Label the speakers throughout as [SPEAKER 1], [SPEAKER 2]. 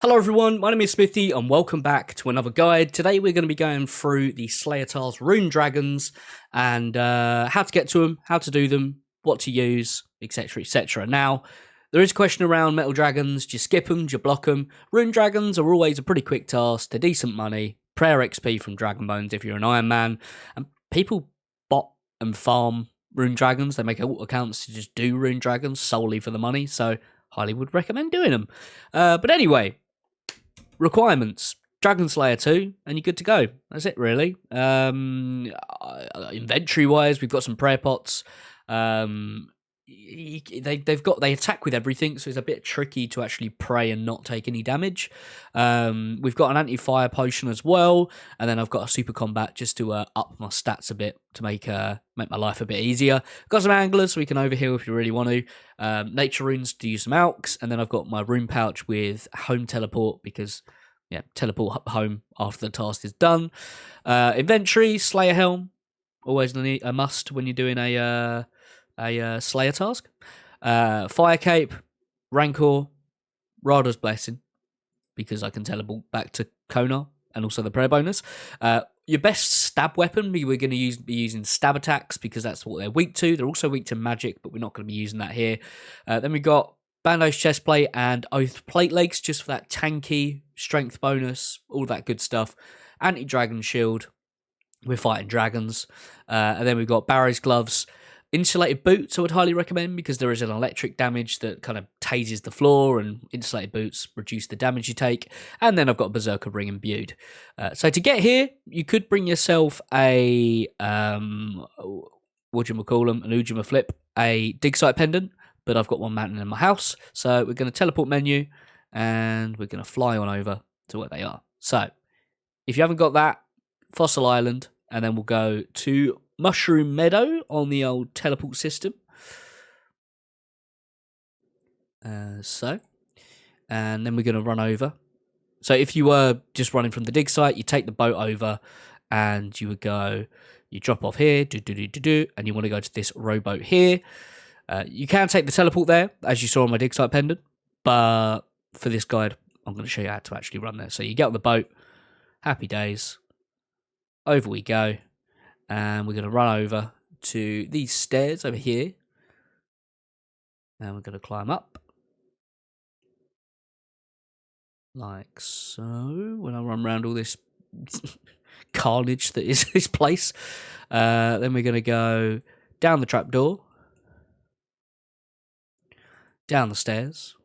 [SPEAKER 1] Hello everyone, my name is Smithy and welcome back to another guide. Today we're going to be going through the Slayer's Rune Dragons and how to get to them, how to do them, what to use, etc, etc. Now, there is a question around metal dragons. Do you skip them? Do you block them? Rune dragons are always a pretty quick task. They're decent money. Prayer XP from Dragon Bones if you're an Iron Man. And people bot and farm rune dragons. They make accounts to just do rune dragons solely for the money. So, highly would recommend doing them. But anyway, requirements: Dragon Slayer 2, and you're good to go. That's it, really. Inventory-wise, we've got some prayer pots. They attack with everything, so it's a bit tricky to actually pray and not take any damage. We've got an anti-fire potion as well, and then I've got a super combat just to up my stats a bit to make my life a bit easier. Got some anglers so we can overheal if you really want to. Nature runes to use some alks, and then I've got my rune pouch with home teleport because teleport home after the task is done. Inventory, Slayer helm, always a must when you're doing a Slayer task. Fire cape, Rancor, Rada's blessing because I can teleport back to Kona, and also the prayer bonus. Your best stab weapon, we're going to be using stab attacks because that's what they're weak to. They're also weak to magic, but we're not going to be using that here. Then we've got Bando's chestplate and Oath plate legs just for that tanky strength bonus, all that good stuff. Anti-dragon shield, we're fighting dragons. And then we've got Barry's gloves. Insulated boots I would highly recommend because there is an electric damage that kind of tases the floor, and insulated boots reduce the damage you take. And then I've got a Berserker ring imbued. So to get here, you could bring yourself a, an Ujima flip, a dig site pendant, but I've got one mountain in my house. So we're going to teleport menu and we're going to fly on over to where they are. So if you haven't got that, Fossil Island, and then we'll go to Mushroom Meadow on the old teleport system. And then we're going to run over. So if you were just running from the dig site, you take the boat over and you would go, you drop off here, and you want to go to this rowboat here. You can take the teleport there, as you saw on my dig site pendant, but for this guide, I'm going to show you how to actually run there. So you get on the boat, happy days, over we go. And we're going to run over to these stairs over here. And we're going to climb up. Like so. When I run around all this carnage that is this place. Then we're going to go down the trapdoor. Down the stairs.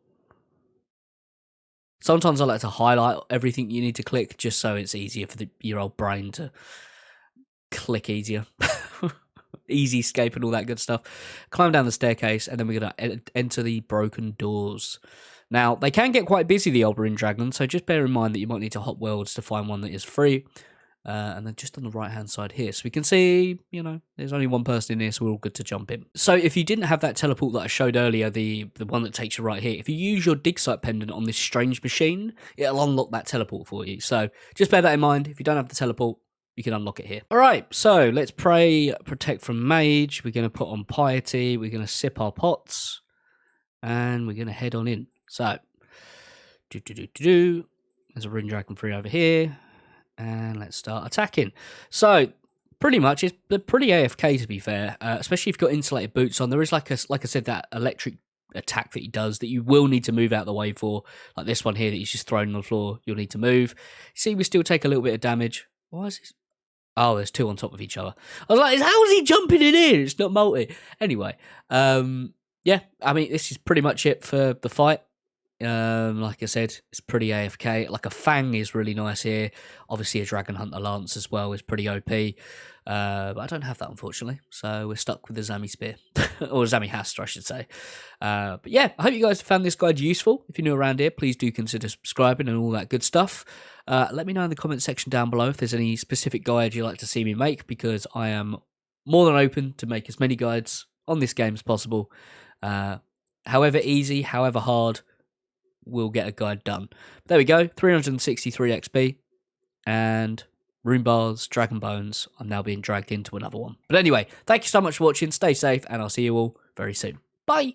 [SPEAKER 1] Sometimes I like to highlight everything you need to click just so it's easier for your old brain to click easier. Easy escape and all that good stuff. Climb down the staircase, and then we're going to enter the broken doors. Now, they can get quite busy, the old Rune Dragon, so just bear in mind that you might need to hop worlds to find one that is free. And then just on the right-hand side here. So we can see, there's only one person in here, so we're all good to jump in. So if you didn't have that teleport that I showed earlier, the one that takes you right here, if you use your dig site pendant on this strange machine, it'll unlock that teleport for you. So just bear that in mind. If you don't have the teleport, you can unlock it here. All right, so let's pray, protect from mage. We're going to put on piety. We're going to sip our pots. And we're going to head on in. So, there's a Rune Dragon free over here. And let's start attacking. So, pretty much, they're pretty AFK to be fair. Especially if you've got insulated boots on. There is, like I said, that electric attack that he does that you will need to move out the way for. Like this one here that he's just thrown on the floor. You'll need to move. See, we still take a little bit of damage. Why is this? Oh, there's two on top of each other. I was like, how is he jumping in here? It's not multi. Anyway, yeah, I mean, this is pretty much it for the fight. Like I said, it's pretty AFK. Like a Fang is really nice here. Obviously, a Dragon Hunter Lance as well is pretty OP. But I don't have that, unfortunately. So we're stuck with the Zami Spear. Or Zami Haster, I should say. But yeah, I hope you guys found this guide useful. If you're new around here, please do consider subscribing and all that good stuff. Let me know in the comment section down below if there's any specific guides you'd like to see me make, because I am more than open to make as many guides on this game as possible. However easy, however hard, we'll get a guide done. But there we go, 363 XP, and Rune Bars, Dragon Bones, I'm now being dragged into another one. But anyway, thank you so much for watching, stay safe, and I'll see you all very soon. Bye!